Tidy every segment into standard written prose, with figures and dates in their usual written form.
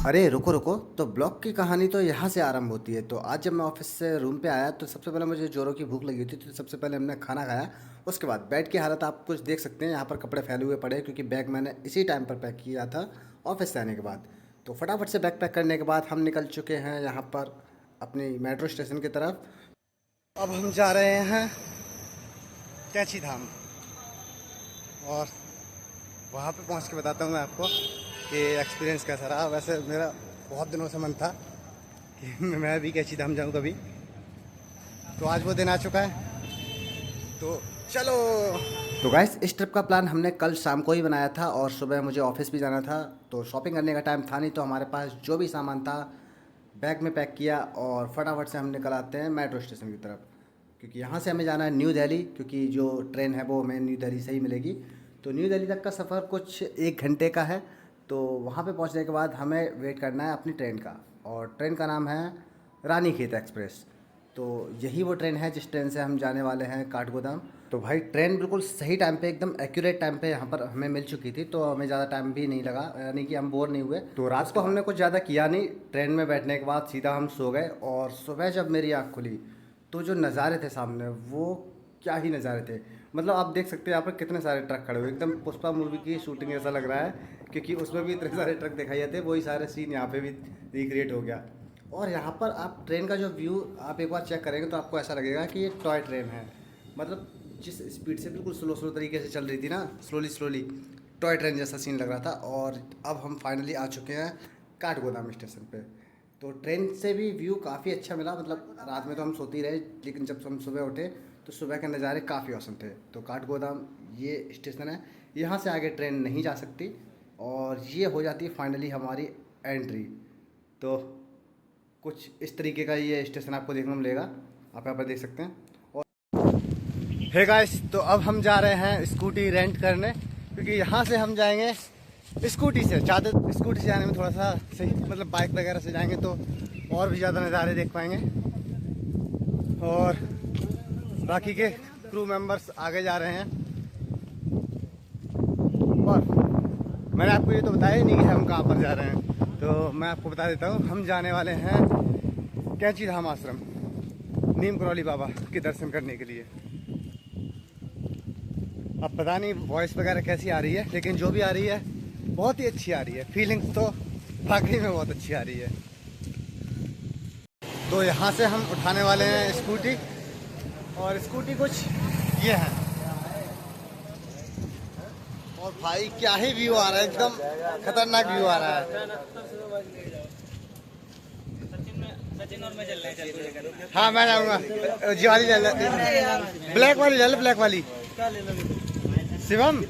अरे रुको रुको, तो ब्लॉग की कहानी तो यहाँ से आरंभ होती है। तो आज जब मैं ऑफिस से रूम पे आया तो सबसे पहले मुझे जोरों की भूख लगी थी, तो सबसे पहले हमने खाना खाया। उसके बाद बेड की हालत आप कुछ देख सकते हैं, यहाँ पर कपड़े फैले हुए पड़े हैं क्योंकि बैग मैंने इसी टाइम पर पैक किया था ऑफिस से आने के बाद। तो फटाफट से बैग पैक करने के बाद हम निकल चुके हैं यहाँ पर अपनी मेट्रो स्टेशन की तरफ। अब हम जा रहे हैं कैंची धाम, और वहाँ पे पहुँच के बताता हूँ मैं आपको कि एक्सपीरियंस कैसा रहा। वैसे मेरा बहुत दिनों से मन था कि मैं भी कैंची धाम जाऊँ कभी, तो आज वो दिन आ चुका है। तो चलो। तो गाइस, इस ट्रिप का प्लान हमने कल शाम को ही बनाया था और सुबह मुझे ऑफिस भी जाना था, तो शॉपिंग करने का टाइम था नहीं। तो हमारे पास जो भी सामान था बैग में पैक किया और फटाफट से हम निकल आते हैं मेट्रो स्टेशन की तरफ, क्योंकि यहाँ से हमें जाना है न्यू दिल्ली, क्योंकि जो ट्रेन है वो हमें न्यू दिल्ली से ही मिलेगी। तो न्यू दिल्ली तक का सफ़र कुछ 1 घंटे का है। तो वहाँ पे पहुँचने के बाद हमें वेट करना है अपनी ट्रेन का, और ट्रेन का नाम है रानीखेत एक्सप्रेस। तो यही वो ट्रेन है जिस ट्रेन से हम जाने वाले हैं काठगोदाम। तो भाई ट्रेन बिल्कुल सही टाइम पे, एकदम एक्यूरेट टाइम पे यहाँ पर हमें मिल चुकी थी, तो हमें ज़्यादा टाइम भी नहीं लगा, यानी कि हम बोर नहीं हुए। तो रात को हमने कुछ ज़्यादा किया नहीं, ट्रेन में बैठने के बाद सीधा हम सो गए। और सुबह जब मेरी आँख खुली तो जो नज़ारे थे सामने, वो क्या ही नज़ारे थे। मतलब आप देख सकते हैं यहाँ पर कितने सारे ट्रक खड़े हुए, एकदम पुष्पा मूवी की शूटिंग ऐसा लग रहा है, क्योंकि उसमें भी इतने सारे ट्रक दिखाई देते, वही सारे सीन यहाँ पे भी रिक्रिएट हो गया। और यहाँ पर आप ट्रेन का जो व्यू आप एक बार चेक करेंगे तो आपको ऐसा लगेगा कि ये टॉय ट्रेन है। मतलब जिस स्पीड से बिल्कुल स्लो स्लो तरीके से चल रही थी ना, स्लोली स्लोली, टॉय ट्रेन जैसा सीन लग रहा था। और अब हम फाइनली आ चुके हैं काठगोदाम स्टेशन पे। तो ट्रेन से भी व्यू काफ़ी अच्छा मिला। मतलब रात में तो हम सोते ही रहे, लेकिन जब हम सुबह उठे तो सुबह के नज़ारे काफ़ी औसम थे। तो काठगोदाम ये स्टेशन है, यहाँ से आगे ट्रेन नहीं जा सकती, और ये हो जाती है फाइनली हमारी एंट्री। तो कुछ इस तरीके का ये स्टेशन आपको देखने को मिलेगा, आप यहाँ पर देख सकते हैं। और हे गाइस, तो अब हम जा रहे हैं स्कूटी रेंट करने, क्योंकि यहाँ से हम जाएंगे स्कूटी से। ज़्यादा स्कूटी से जाने में थोड़ा सा सही, मतलब बाइक वगैरह से जाएंगे तो और भी ज़्यादा नज़ारे देख पाएंगे। और बाकी के क्रू मेंबर्स आगे जा रहे हैं। और मैंने आपको ये तो बताया ही नहीं कि हम कहाँ पर जा रहे हैं, तो मैं आपको बता देता हूँ। हम जाने वाले हैं कैंची धाम आश्रम, नीम करौली बाबा के दर्शन करने के लिए। अब पता नहीं वॉइस वगैरह कैसी आ रही है, लेकिन जो भी आ रही है बहुत ही अच्छी आ रही है। फीलिंग्स तो वाकई में बहुत अच्छी आ रही है। तो यहाँ से हम उठाने वाले हैं स्कूटी, और स्कूटी कुछ ये है। और भाई क्या ही व्यू आ रहा है, एकदम खतरनाक व्यू आ रहा है। हाँ मैं जाऊँगा, जी वाली ले ले, ब्लैक वाली ले ले, ब्लैक वाली। शिवम,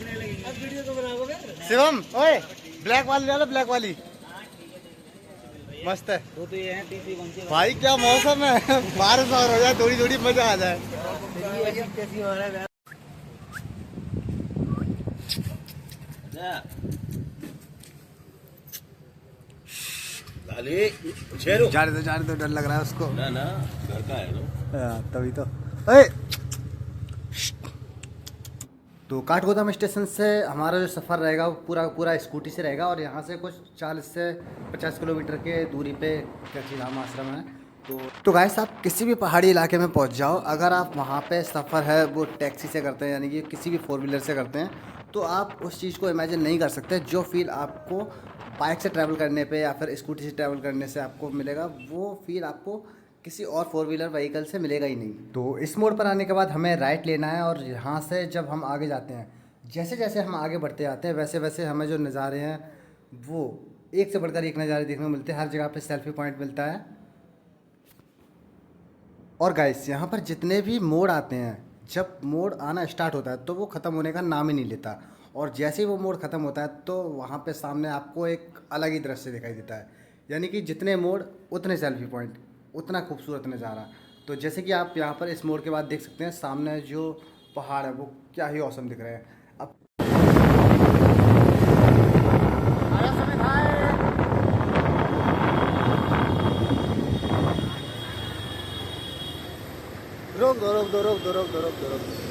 शिवम ओए, ब्लैक वाली ले ले, ब्लैक वाली मस्त है। तो ये है भाई, क्या मौसम है, बारिश और हो जाए, थोड़ी थोड़ी मजा आ जाए। जाने तो डर लग रहा है उसको। ना ना, घर का है ना, तभी तो। तो काठगोदाम स्टेशन से हमारा जो सफ़र रहेगा वो पूरा पूरा स्कूटी से रहेगा, और यहाँ से कुछ 40 से 50 किलोमीटर के दूरी पे कैंची धाम आश्रम है। तो गाइस, आप किसी भी पहाड़ी इलाके में पहुँच जाओ, अगर आप वहाँ पे सफ़र है वो टैक्सी से करते हैं, यानी कि किसी भी 4 व्हीलर से करते हैं, तो आप उस चीज़ को इमेजिन नहीं कर सकते। जो फील आपको बाइक से ट्रैवल करने पे या फिर स्कूटी से ट्रैवल करने से आपको मिलेगा, वो फील आपको किसी और 4 व्हीलर व्हीकल से मिलेगा ही नहीं। तो इस मोड़ पर आने के बाद हमें राइट लेना है, और यहाँ से जब हम आगे जाते हैं, जैसे जैसे हम आगे बढ़ते जाते हैं, वैसे वैसे हमें जो नज़ारे हैं वो एक से बढ़कर एक नज़ारे देखने को मिलते हैं। हर जगह पे सेल्फी पॉइंट मिलता है। और गाइस, यहाँ पर जितने भी मोड़ आते हैं, जब मोड़ आना स्टार्ट होता है तो वो ख़त्म होने का नाम ही नहीं लेता। और जैसे ही वो मोड़ ख़त्म होता है तो वहाँ पे सामने आपको एक अलग ही दृश्य दिखाई देता है, यानी कि जितने मोड़ उतने सेल्फी पॉइंट, उतना खूबसूरत नज़ारा। तो जैसे कि आप यहाँ पर इस मोड़ के बाद देख सकते हैं, सामने जो पहाड़ है वो क्या ही औसम दिख रहे हैं। अब रोक दो, रोक दो, रोक दो, रोक दो, रोक दो, रोक दो।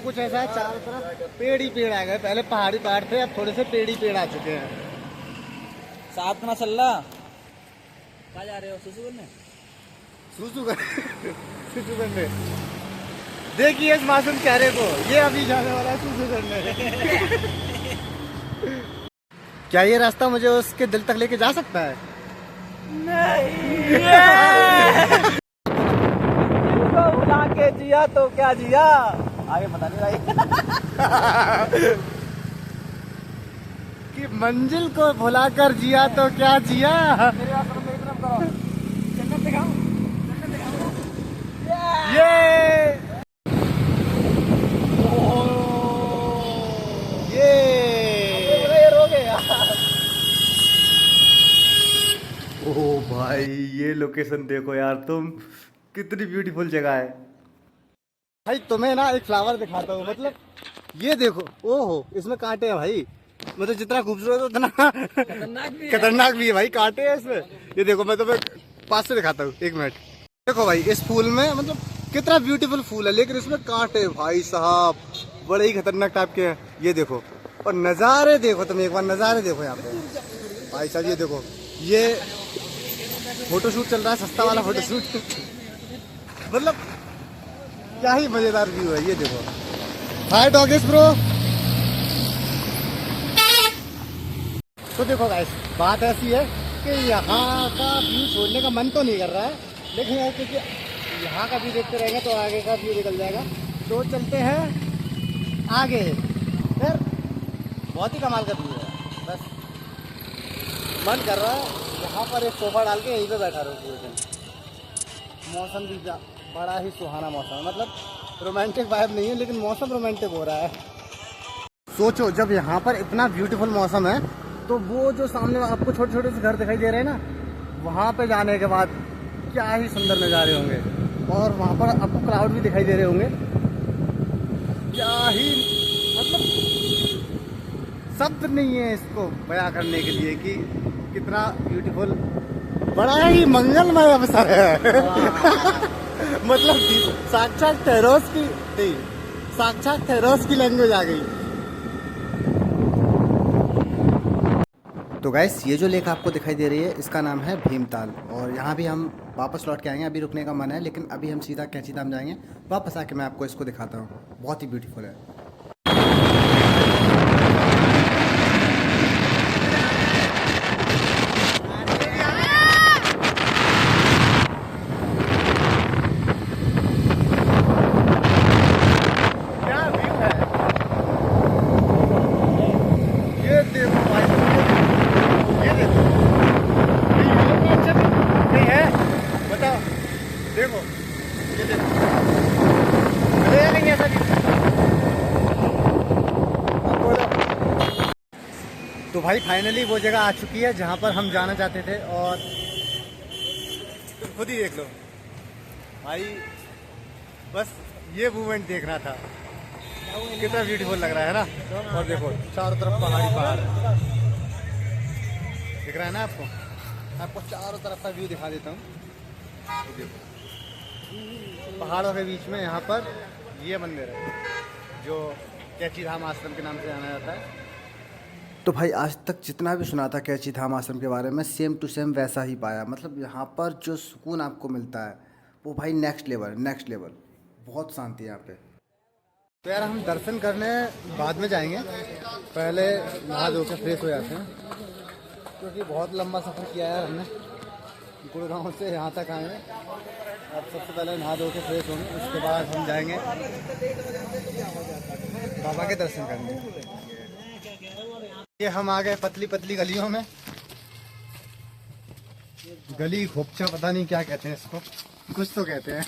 व्यू कुछ ऐसा है, चारों तरफ पेड़ ही पेड़ आ गए। पहले पहाड़ी पहाड़ थे, अब थोड़े से पेड़ ही पेड़ आ चुके हैं। साथ ना चल रहा। कहाँ जा रहे हो? सुसु करने? सुसु करने। देखिए इस मासूम चेहरे को, ये अभी जाने वाला है सुसु करने। क्या ये रास्ता मुझे उसके दिल तक लेके जा सकता है? नहीं। भुला के जिया तो क्या जिया, आगे पता नहीं भाई। कि मंजिल को भुलाकर जिया तो क्या जिया। मेरी बात सुनो, मेरी तरफ करो। जन्नत दिखाऊं? जन्नत दिखाऊं? ये रो गए यार। ओ भाई, ये लोकेशन देखो यार तुम, कितनी ब्यूटीफुल जगह है भाई। तुम्हें ना एक फ्लावर दिखाता हूँ, मतलब ये देखो, ओहो इसमें कांटे हैं भाई। मतलब जितना खूबसूरत उतना खतरनाक भी है भाई, कांटे हैं इसमें। ये देखो, मैं तुम्हें पास से दिखाता हूँ, एक मिनट। देखो भाई, इस फूल में मतलब कितना ब्यूटीफुल फूल है, लेकिन इसमें कांटे भाई साहब बड़े ही खतरनाक टाइप के हैं। ये देखो, और नज़ारे देखो, तुम एक बार नज़ारे देखो यहाँ पे भाई साहब। ये देखो, ये फोटोशूट चल रहा है, सस्ता वाला फोटोशूट। मतलब क्या ही मजेदार व्यू है। ये देखो, हाय डॉगिस ब्रो। तो देखो गाइस, बात ऐसी है कि यहाँ का व्यू छोड़ने का मन तो नहीं कर रहा है, लेकिन यार क्योंकि यहाँ का व्यू देखते रहेंगे तो आगे का व्यू निकल जाएगा। तो चलते हैं आगे। फिर बहुत ही कमाल का व्यू है, बस मन कर रहा है यहाँ पर एक सोफा डाल के यहीं पे बैठा रहूँ पूरे दिन। मौसम भी बड़ा ही सुहाना मौसम है, मतलब रोमांटिक वाइब नहीं है, लेकिन मौसम रोमांटिक हो रहा है। सोचो, जब यहाँ पर इतना ब्यूटीफुल मौसम है, तो वो जो सामने आपको छोटे छोटे से घर दिखाई दे रहे हैं ना, वहाँ पे जाने के बाद क्या ही सुंदर नज़ारे होंगे। और वहाँ पर आपको क्लाउड भी दिखाई दे रहे होंगे। क्या ही मतलब शब्द नहीं है इसको बयां करने के लिए कि कितना ब्यूटीफुल, बड़ा ही मंगलमय अवसर है। मतलब साक्षात थेरोस की लैंग्वेज आ गई। तो गाइस, ये जो लेक आपको दिखाई दे रही है, इसका नाम है भीमताल। और यहाँ भी हम वापस लौट के आएंगे, अभी रुकने का मन है, लेकिन अभी हम सीधा कैंची धाम जाएंगे। वापस आके मैं आपको इसको दिखाता हूँ, बहुत ही ब्यूटीफुल है। देखो, ये देखो, नहीं ऐसा तो भाई फाइनली वो जगह आ चुकी है जहाँ पर हम जाना चाहते थे। और तुम खुद ही देख लो भाई, बस ये मूवमेंट देखना था, कितना ब्यूटीफुल लग रहा है ना। और देखो चारों तरफ पहाड़ी पहाड़ दिख रहा है ना आपको। आपको चारों तरफ का व्यू दिखा देता हूँ। देखो, पहाड़ों के बीच में यहाँ पर ये मंदिर है जो कैची धाम आश्रम के नाम से जाना जाता है। तो भाई आज तक जितना भी सुना था कैची धाम आश्रम के बारे में, सेम टू सेम वैसा ही पाया। मतलब यहाँ पर जो सुकून आपको मिलता है वो भाई नेक्स्ट लेवल, बहुत शांति है यहाँ पे। तो यार हम दर्शन करने बाद में जाएंगे, पहले नहा धो के फ्रेश हो जाते हैं, क्योंकि बहुत लंबा सफ़र किया है हमने, गुड़गांव से यहाँ तक आए हैं। अब सबसे पहले नहा धो के फ्रेश होंगे, उसके बाद हम जाएंगे बाबा के दर्शन करने। ये हम आ गए पतली पतली गलियों में, गली खोपचा पता नहीं क्या कहते हैं इसको, कुछ तो कहते हैं।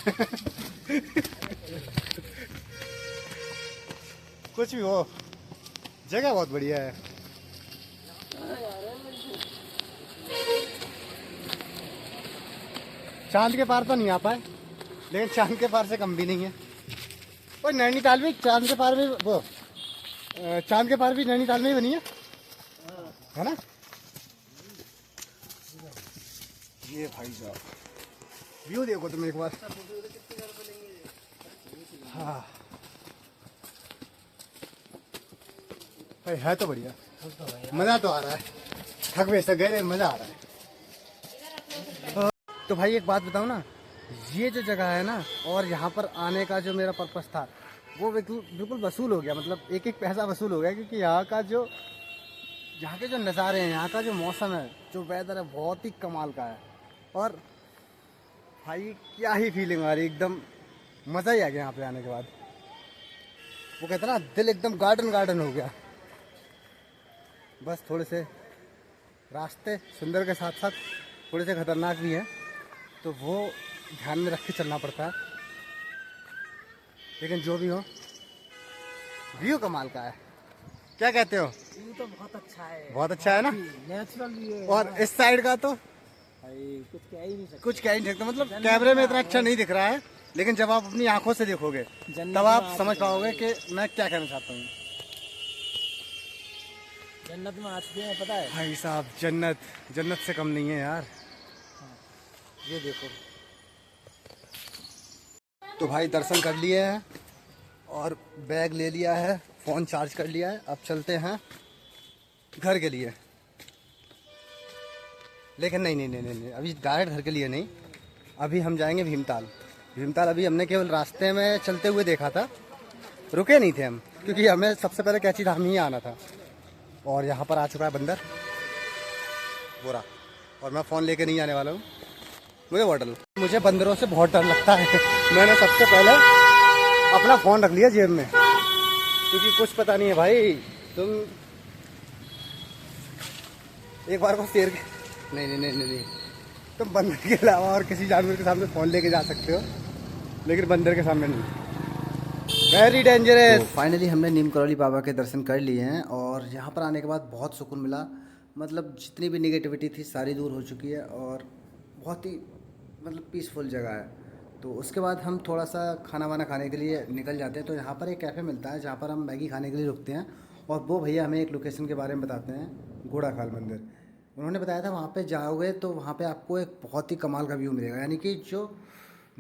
कुछ भी हो, जगह बहुत बढ़िया है। चांद के पार तो नहीं आ पाए, लेकिन चांद के पार से कम भी नहीं है। और नैनीताल भी चांद के पार में, वो चांद के पार भी नैनीताल में ही बनी है ना। ये भाई साहब व्यू देखो तुम एक बार। हाँ भाई है तो बढ़िया, मज़ा तो आ रहा है। थक वैसे गए लेकिन मज़ा आ रहा है। तो भाई एक बात बताऊँ ना, ये जो जगह है ना और यहाँ पर आने का जो मेरा पर्पस था वो बिल्कुल वसूल हो गया। मतलब एक एक पैसा वसूल हो गया, क्योंकि यहाँ के जो नज़ारे हैं, यहाँ का जो मौसम है, जो वेदर है, बहुत ही कमाल का है। और भाई क्या ही फीलिंग आ रही, एकदम मज़ा ही आ गया यहाँ पे आने के बाद। वो कहते ना, दिल एकदम गार्डन गार्डन हो गया। बस थोड़े से रास्ते सुंदर के साथ साथ थोड़े से खतरनाक भी हैं, तो वो ध्यान में रख के चलना पड़ता है। लेकिन जो भी हो, व्यू कमाल का है। क्या कहते हो? व्यू तो बहुत अच्छा है, बहुत अच्छा है ना, नेचुरल व्यू है। और इस साइड का तो भाई कुछ कह ही नहीं सकते, कुछ कह ही नहीं सकते। मतलब कैमरे में इतना अच्छा नहीं दिख रहा है, लेकिन जब आप अपनी आंखों से देखोगे तब आप समझ पाओगे कि मैं क्या कहना चाहता हूँ। जन्नत में आ चुके हैं, पता है भाई साहब, जन्नत से कम नहीं है यार। ये देखो। तो भाई दर्शन कर लिए हैं और बैग ले लिया है, फ़ोन चार्ज कर लिया है। अब चलते हैं घर के लिए। लेकिन नहीं, अभी डायरेक्ट घर के लिए नहीं, अभी हम जाएंगे भीमताल। अभी हमने केवल रास्ते में चलते हुए देखा था, रुके नहीं थे हम, क्योंकि हमें सबसे पहले कैची धाम ही आना था। और यहाँ पर आ चुका है बंदर बोरा, और मैं फ़ोन लेके नहीं आने वाला हूँ, मुझे बंदरों से बहुत डर लगता है। मैंने सबसे पहले अपना फ़ोन रख लिया जेब में, क्योंकि कुछ पता नहीं है भाई। तुम एक बार को शेर के नहीं, तुम बंदर के अलावा और किसी जानवर के सामने फ़ोन लेके जा सकते हो, लेकिन बंदर के सामने नहीं। Very dangerous. तो फाइनली हमने नीम करौली बाबा के दर्शन कर लिए हैं, और यहाँ पर आने के बाद बहुत सुकून मिला। मतलब जितनी भी निगेटिविटी थी सारी दूर हो चुकी है, और बहुत ही मतलब पीसफुल जगह है। तो उसके बाद हम थोड़ा सा खाना वाना खाने के लिए निकल जाते हैं। तो यहाँ पर एक कैफ़े मिलता है जहाँ पर हम मैगी खाने के लिए रुकते हैं, और वो भैया हमें एक लोकेशन के बारे में बताते हैं, घोड़ाखाल मंदिर। उन्होंने बताया था वहाँ पे जाओगे तो वहाँ पे आपको एक बहुत ही कमाल का व्यू मिलेगा, यानी कि जो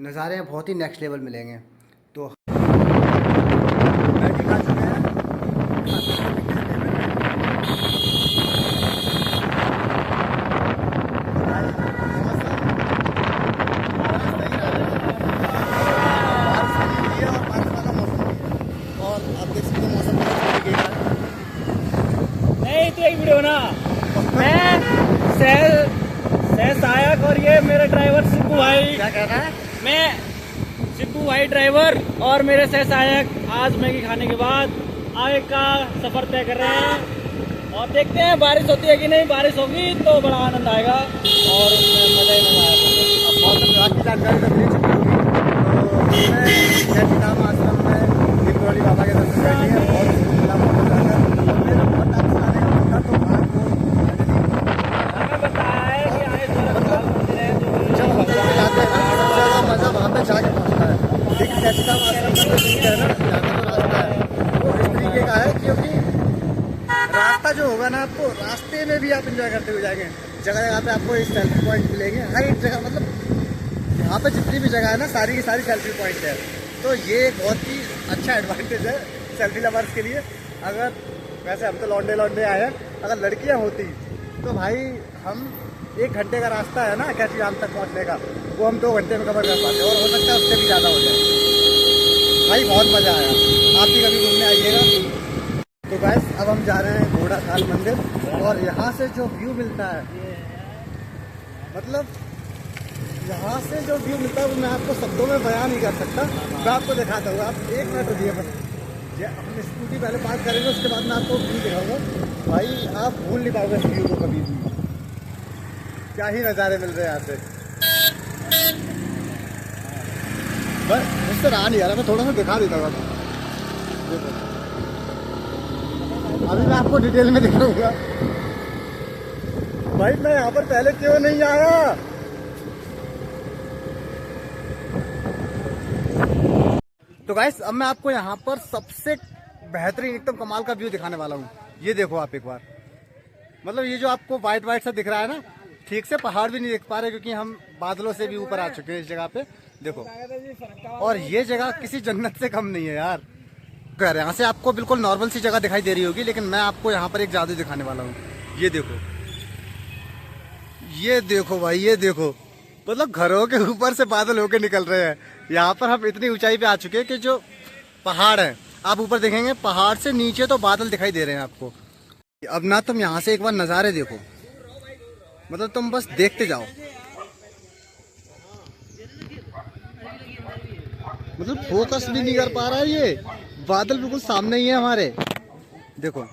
नज़ारे हैं बहुत ही नेक्स्ट लेवल मिलेंगे। तो मैगी खा चुके हैं। एक वीडियो ना, मैं सहायक और ये मेरे ड्राइवर सिद्धू भाई। क्या कह रहा है? मैं सिद्धू भाई ड्राइवर और मेरे सहायक आज मैगी खाने के बाद आगे का सफर तय कर रहे हैं, और देखते हैं बारिश होती है कि नहीं। बारिश होगी तो बड़ा आनंद आएगा और उसमें मजा ही मजा आएगा। मौसम विभाग की जानकारी तो मिल चुकी होगी। तो मैं नाम आश्रम में नीम करौली बाबा के दर्शन कर लिए, बहुत खुला मौसम जाकर, और मेरा बहुत अच्छा आने का मन था, तो आज वो हमें बताया है कि आगे जब हम लोग जाते हैं ना, सबसे ज़्यादा मज़ा वहाँ पे जाके पहुँचता है। लेकिन कैसी नाम आश्रम का जो तरीका है ना, जाने का रास्ता है वो इस तरीके का है, क्योंकि रास्ता जो होगा ना, आपको रास्ते में भी आप इंजॉय करते हुए जाएंगे। जगह जगह पे आपको एक सेल्फी पॉइंट मिलेंगे, हर एक जगह। मतलब यहाँ पे जितनी भी जगह है ना, सारी की सारी सेल्फी पॉइंट है। तो ये बहुत ही अच्छा एडवांटेज है सेल्फी लवर्स के लिए। अगर वैसे हम तो लौंडे आए हैं, अगर लड़कियाँ होती तो भाई हम 1 घंटे का रास्ता है ना कैची धाम तक पहुँचने का, वो हम 2 घंटे में कवर कर पाते, और हो सकता है उससे भी ज़्यादा हो जाए। भाई बहुत मज़ा आया, आप भी कभी घूमने आइएगा। तो गाइस अब हम जा रहे हैं घोड़ाखाल मंदिर, और यहाँ से जो व्यू मिलता है, मतलब यहाँ से जो व्यू मिलता है वो मैं आपको शब्दों में बयान नहीं कर सकता। मैं आपको दिखाता हूँ, आप 1 मिनट रुकिए बस। हम स्कूटी पहले पास करेंगे, उसके बाद मैं आपको व्यू दिखाऊंगा। भाई आप भूल नहीं पाओगे इस व्यू को कभी भी। क्या ही नज़ारे मिल रहे हैं यहाँ से, बस मुझसे रहा नहीं यार, मैं थोड़ा सा दिखा देता हूँ। अभी मैं आपको डिटेल में दिखाऊंगा। भाई मैं यहाँ पर पहले क्यों नहीं आया? तो गाइस अब मैं आपको यहाँ पर सबसे बेहतरीन एकदम कमाल का व्यू दिखाने वाला हूँ। ये देखो आप एक बार, मतलब ये जो आपको वाइट सा दिख रहा है ना, ठीक से पहाड़ भी नहीं देख पा रहे, क्योंकि हम बादलों से भी ऊपर आ चुके हैं इस जगह पे। देखो, और ये जगह किसी जन्नत से कम नहीं है यार। घर यहाँ से आपको बिल्कुल नॉर्मल सी जगह दिखाई दे रही होगी, लेकिन मैं आपको यहाँ पर एक जादू दिखाने वाला हूँ। ये देखो, ये देखो भाई, ये देखो, मतलब घरों के ऊपर से बादल होके निकल रहे हैं। यहाँ पर हम इतनी ऊंचाई पे आ चुके हैं कि जो पहाड़ है, आप ऊपर देखेंगे पहाड़ से नीचे तो बादल दिखाई दे रहे हैं आपको। अब ना तुम यहाँ से एक बार नज़ारे देखो, मतलब तुम बस देखते जाओ, मतलब फोकस भी नहीं कर पा रहा है, ये बादल बिल्कुल सामने ही है हमारे। देखो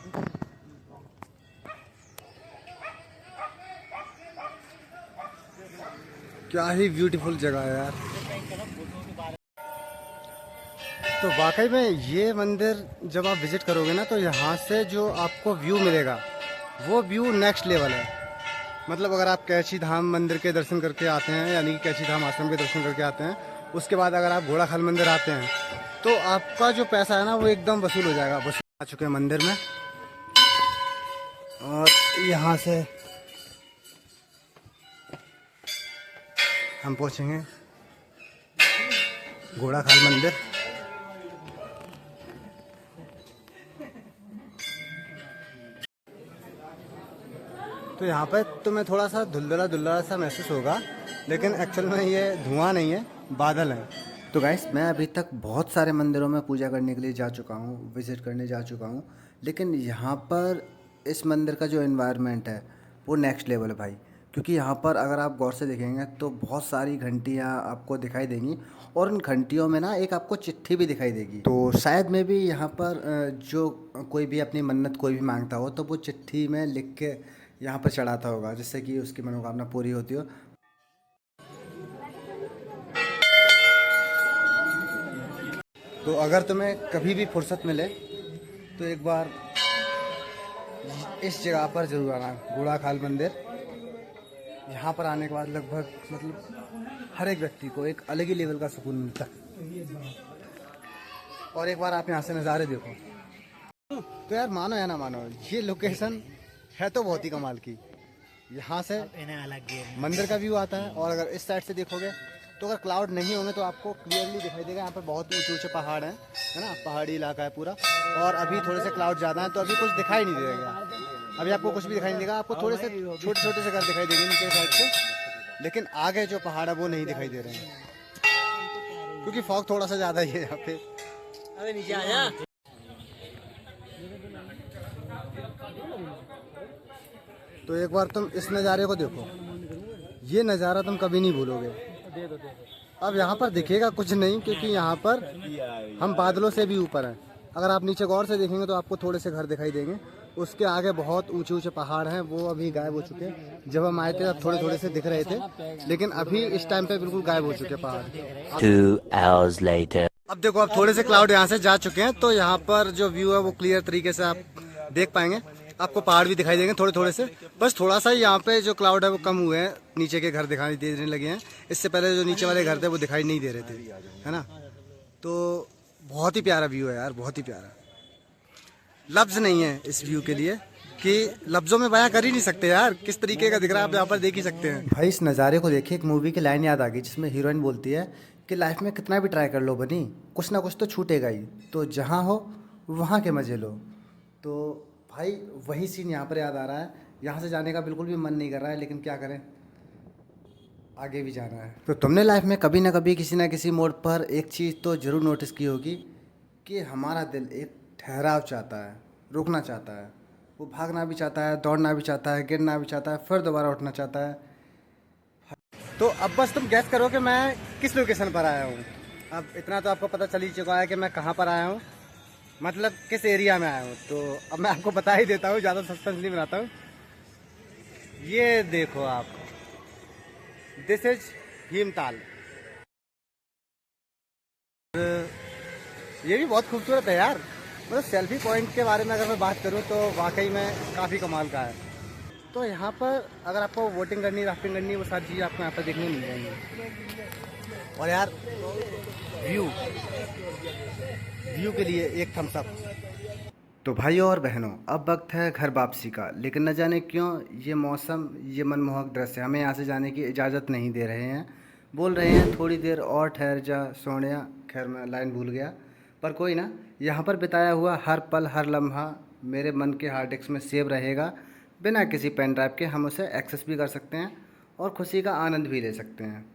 क्या ही ब्यूटीफुल जगह है यार। तो वाकई में ये मंदिर जब आप विजिट करोगे ना, तो यहाँ से जो आपको व्यू मिलेगा वो व्यू नेक्स्ट लेवल है। मतलब अगर आप कैची धाम मंदिर के दर्शन करके आते हैं, यानी कि कैची धाम आश्रम के दर्शन करके आते हैं, उसके बाद अगर आप घोड़ाखाल मंदिर आते हैं, तो आपका जो पैसा है ना वो एकदम वसूल हो जाएगा। वसूल आ चुके हैं मंदिर में, और यहाँ से हम पहुँचेंगे घोड़ाखाल मंदिर। तो यहाँ पे तुम्हें थोड़ा सा धुंधला धुंधला सा महसूस होगा, लेकिन एक्चुअल में ये धुआं नहीं है, बादल है। तो गाइस, मैं अभी तक बहुत सारे मंदिरों में पूजा करने के लिए जा चुका हूँ, विज़िट करने जा चुका हूँ, लेकिन यहाँ पर इस मंदिर का जो एनवायरनमेंट है वो नेक्स्ट लेवल है भाई। क्योंकि यहाँ पर अगर आप गौर से देखेंगे तो बहुत सारी घंटियाँ आपको दिखाई देंगी, और उन घंटियों में ना एक आपको चिट्ठी भी दिखाई देगी। तो शायद में भी यहाँ पर जो कोई भी अपनी मन्नत कोई भी मांगता हो, तो वो चिट्ठी में लिख के यहाँ पर चढ़ाता होगा, जिससे कि उसकी मनोकामना पूरी होती हो। तो अगर तुम्हें कभी भी फुर्सत मिले तो एक बार इस जगह पर जरूर आना, घोड़ाखाल मंदिर। यहाँ पर आने के बाद लगभग मतलब हर एक व्यक्ति को एक अलग ही लेवल का सुकून मिलता है। और एक बार आप यहाँ से नज़ारे देखो तो यार मानो या ना मानो, ये लोकेशन है तो बहुत ही कमाल की। यहाँ से मंदिर का व्यू आता है, और अगर इस साइड से देखोगे तो अगर क्लाउड नहीं होंगे तो आपको क्लियरली दिखाई देगा। यहाँ पर बहुत ऊंचे ऊंचे पहाड़ हैं, है ना, पहाड़ी इलाका है पूरा। और अभी थोड़े से क्लाउड ज़्यादा है तो अभी कुछ दिखाई नहीं देगा, अभी आपको कुछ भी दिखाई नहीं देगा। आपको थोड़े से छोटे छोटे से घर दिखाई देंगे नीचे साइड से, लेकिन आगे जो पहाड़ है वो नहीं दिखाई दे रहे हैं, क्योंकि फॉग थोड़ा सा ज़्यादा ही है यहाँ पे। अरे नीचे आया। तो एक बार तुम इस नज़ारे को देखो, ये नज़ारा तुम कभी नहीं भूलोगे। अब यहाँ पर दिखेगा कुछ नहीं, क्योंकि यहाँ पर हम बादलों से भी ऊपर हैं। अगर आप नीचे गौर से देखेंगे तो आपको थोड़े से घर दिखाई देंगे, उसके आगे बहुत ऊंचे ऊंचे पहाड़ हैं, वो अभी गायब हो चुके हैं। जब हम आए थे तब थोड़े थोड़े से दिख रहे थे, लेकिन अभी इस टाइम पे बिल्कुल गायब हो चुके पहाड़। 2 hours later. अब देखो, अब थोड़े से क्लाउड यहाँ से जा चुके हैं, तो यहाँ पर जो व्यू है वो क्लियर तरीके से आप देख पाएंगे। आपको पहाड़ भी दिखाई देंगे थोड़े थोड़े से, बस थोड़ा सा यहाँ पे जो क्लाउड है वो कम हुए हैं, नीचे के घर दिखाई देने लगे हैं। इससे पहले जो नीचे वाले घर थे वो दिखाई नहीं दे रहे थे, है ना। तो बहुत ही प्यारा व्यू है यार, बहुत ही प्यारा। लफ्ज नहीं है इस व्यू के लिए कि लफ्जों में बयां कर ही नहीं सकते यार, किस तरीके का दिख रहा है आप यहाँ पर देख ही सकते हैं भाई। इस नज़ारे को देखिए, एक मूवी की लाइन याद आ गई जिसमें हीरोइन बोलती है कि लाइफ में कितना भी ट्राई कर लो बनी, कुछ ना कुछ तो छूटेगा ही, तो जहाँ हो वहाँ के मज़े लो। तो भाई वही सीन यहाँ पर याद आ रहा है। यहाँ से जाने का बिल्कुल भी मन नहीं कर रहा है, लेकिन क्या करें, आगे भी जाना है। तो तुमने लाइफ में कभी ना कभी किसी ना किसी मोड़ पर एक चीज़ तो ज़रूर नोटिस की होगी कि हमारा दिल एक ठहराव चाहता है, रुकना चाहता है। वो भागना भी चाहता है, दौड़ना भी चाहता है, गिरना भी चाहता है, फिर दोबारा उठना चाहता है। तो अब बस तुम गैस करो कि मैं किस लोकेशन पर आया हूँ। अब इतना तो आपको पता चल ही चुका है कि मैं कहाँ पर आया हूँ, मतलब किस एरिया में आया हूँ। तो अब मैं आपको बता ही देता हूँ, ज़्यादा सस्पेंस नहीं बनाता हूँ। ये देखो आप, दिस इज भीमताल। ये भी बहुत खूबसूरत है यार। मतलब सेल्फी पॉइंट के बारे में अगर मैं बात करूँ तो वाकई में काफ़ी कमाल का है। तो यहाँ पर अगर आपको बोटिंग करनी, राफ्टिंग करनी, वो सारी चीज़ें आपको यहाँ पर देखने मिल जाएंगी। और यार व्यू के लिए एक थम्स अप। तो भाइयों और बहनों, अब वक्त है घर वापसी का, लेकिन न जाने क्यों ये मौसम, ये मनमोहक दृश्य हमें यहाँ से जाने की इजाज़त नहीं दे रहे हैं। बोल रहे हैं थोड़ी देर और ठहर जा सोनिया। खैर मैं लाइन भूल गया, पर कोई ना, यहाँ पर बिताया हुआ हर पल हर लम्हा मेरे मन के हार्ड डिस्क में सेव रहेगा। बिना किसी पेन ड्राइव के हम उसे एक्सेस भी कर सकते हैं और खुशी का आनंद भी ले सकते हैं।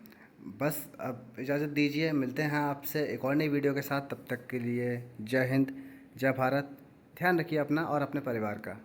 बस अब इजाज़त दीजिए, मिलते हैं आपसे एक और नई वीडियो के साथ। तब तक के लिए जय हिंद, जय भारत। ध्यान रखिए अपना और अपने परिवार का।